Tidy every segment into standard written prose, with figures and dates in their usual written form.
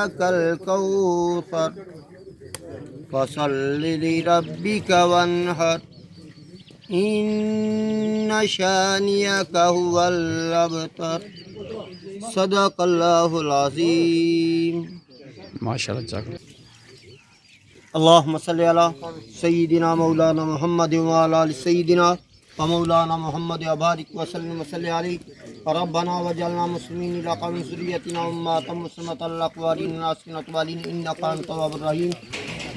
أعطيناك الكوثر فصل لربك وانحر إن شانئك هو الأبتر صدق الله العظيم. ماشاءاللہ جزاک اللهم صل على سيدنا مولانا محمد وعلى آل سيدنا ومولانا محمد وبارك وسلم وصل عليه ربنا وجعلنا مسلمين لك من ذريتنا أمة مسلمة لك وأرنا أقوالنا إنك أنت التواب الرحيم.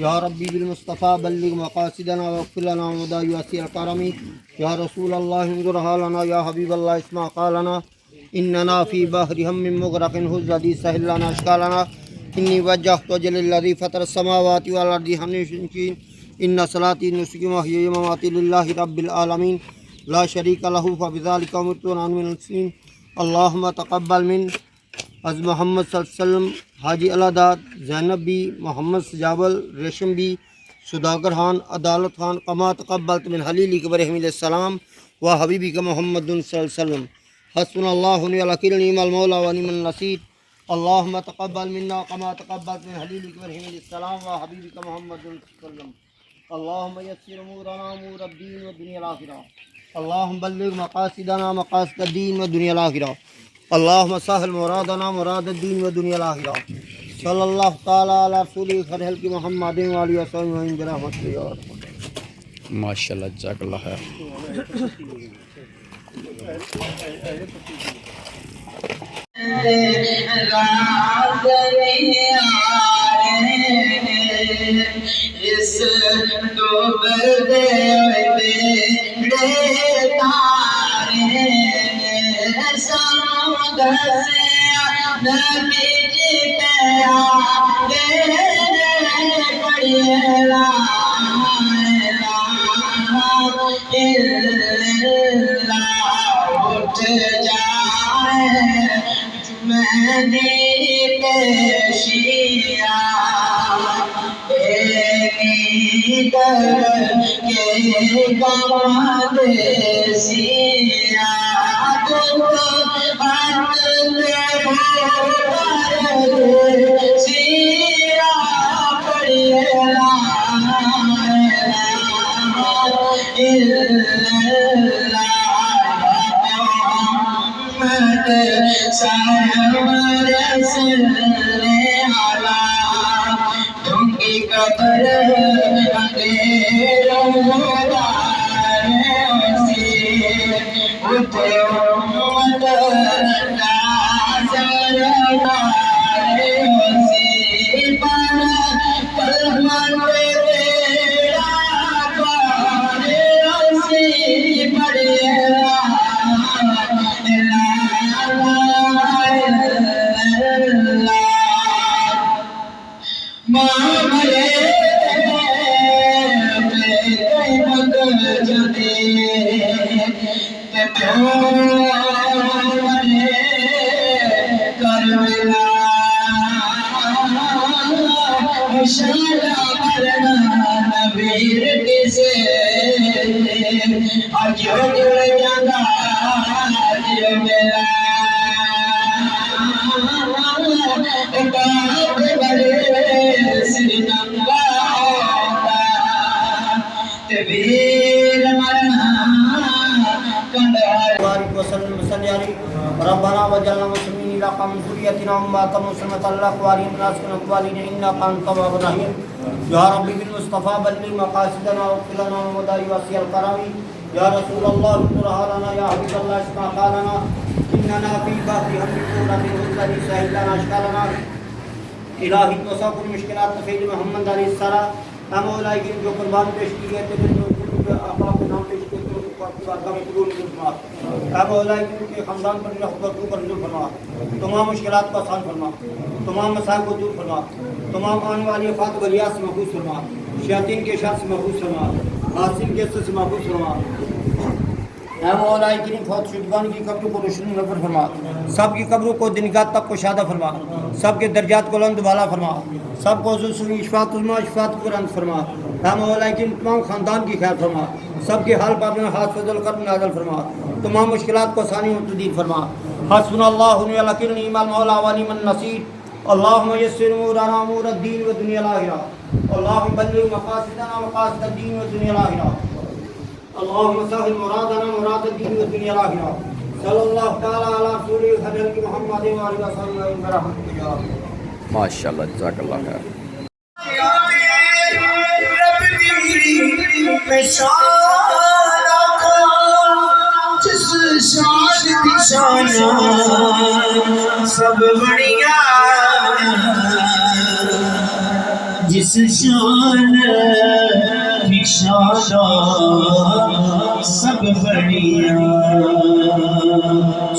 يا ربي بالمصطفى بلغ مقاصدنا واغفر لنا ومضى واسع الكرم. يا رسول الله انظر حالنا يا حبيب الله اسمع قالنا إننا في بحر هم مغرق هزدي سهل لنا أشكالنا إني وجهت وجه الذي فطر السماوات والأرض حنيفا إن صلاتي نسكي ومحياي ومماتي لله رب العالمين لا شريك له فبذلك أمرت وأنا من المسلمين. اللهم تقبل من از محمد صلی اللہ علیہ وسلم حاجی علاداد زینب بی محمد سجابل ریشم بی صداگر خان عدالت خان کما تقبلت من حلیلی ابراہیم علیہ السلام و حبیبی کا محمد صلی اللہ علیہ وسلم. حسبنا اللہ ونعم الوکیل نعم المولا ونعم النصیر. اللهم تقبل منا كما تقبلت من حليلك ابراهيم عليه السلام وحبيبك محمد صلى الله عليه وسلم. اللهم يسر امورنا امور الدين والدنيا الاخره. اللهم بلغ مقاصدنا مقاصد الدين والدنيا الاخره. اللهم سهل مرادنا مراد الدين والدنيا الاخره. صلى الله تعالى على رسوله خير خلق محمد وعلى اله وصحبه برحمته يا رب. ماشاءاللہ جزاک اللہ خیر. راز نہیں آئے اس ڈوبتے بیڑے تارے سمندر سے نبی جی پہ آگے پڑھیے لا الہ الا اللہ اٹھ جائے مہدی پیشیا ایک کے گواد سیا سیا پڑھیے لا سرور صلی علی تم کی قبر اندھیروں سے اٹھے امت ناظر سے پر کلمت تیرا پار سے پڑھے ربنا وجعلنا مسلمين لك من ذريتنا أمة مسلمة لك وأرنا أقوالنا إنك أنت التواب الرحيم. يا ربي بالمصطفى بلغ مقاصدنا واغفر لنا ومضى واسع الكرم. يا رسول الله انظر حالنا يا حبيب الله اسمع قالنا إننا في بحر هم مغرق الذي سهل لنا أشكالنا. الہی تو سب مشکلات تفیض محمد علیہ السلام ہم اولائی کی جو قربان پیش کی گئے تھے جو اقلاق کے نام پیش کیے تھے بارگاہ میں قبول فرما. اے مولا ان کے خاندان پر رحمت تو پر نزول فرما. تمام مشکلات کو آسان فرما. تمام مسائل کو دور فرما. تمام آنے والی آفات و بلیات سے محفوظ فرما. شیاطین کے شر سے محفوظ فرما. حاسد کے شر سے محفوظ فرما. اے مولا کریم فوت شدگان کی قبروں کو روشن منور فرما. سب کی قبروں کو دنگات تک کشادہ فرما. سب کے درجات کو بلند بالا فرما. سب کو حضور شفاعت عظمیٰ شفاعت قرآن فرما. اے مولا کریم تمام خاندان کی خیر فرما. سب کے حال باب میں ہاتھ فضل کر نازل فرما. تمام مشکلات کو آسانی و تدبیر فرما. حسبنا اللہ ونعم الوکیل نعم المولا ونعم النصیر. اللهم يسر امورنا امور الدين والدنيا الاخره اللهم بلغ مقاصدنا مقاصد الدين والدنيا الاخره اللهم سهل مرادنا مراد الدين والدنيا الاخره صلی اللہ تعالی علی رسول حضرت محمد و علیہ وسلم برحمتک یا رب ماشاء اللہ جزاک اللہ خیر جس شان کی شان سب بڑھیا جس شان کی شان سب بڑھیا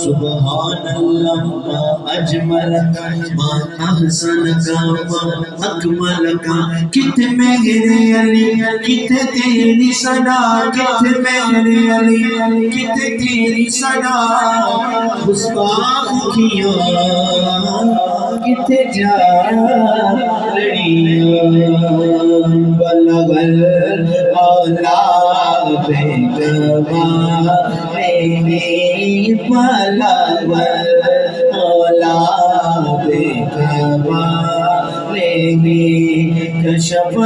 سبحان اللہ ما اجمل ما احسن کا ما اکمل کا کت میرے علی کت تیری صدا کت میرے علی کت تیری صدا گستاخ کیا کت جا لڑیاں بلغ الاولا بیگمانے بلغ الاولا بیگمانے کشف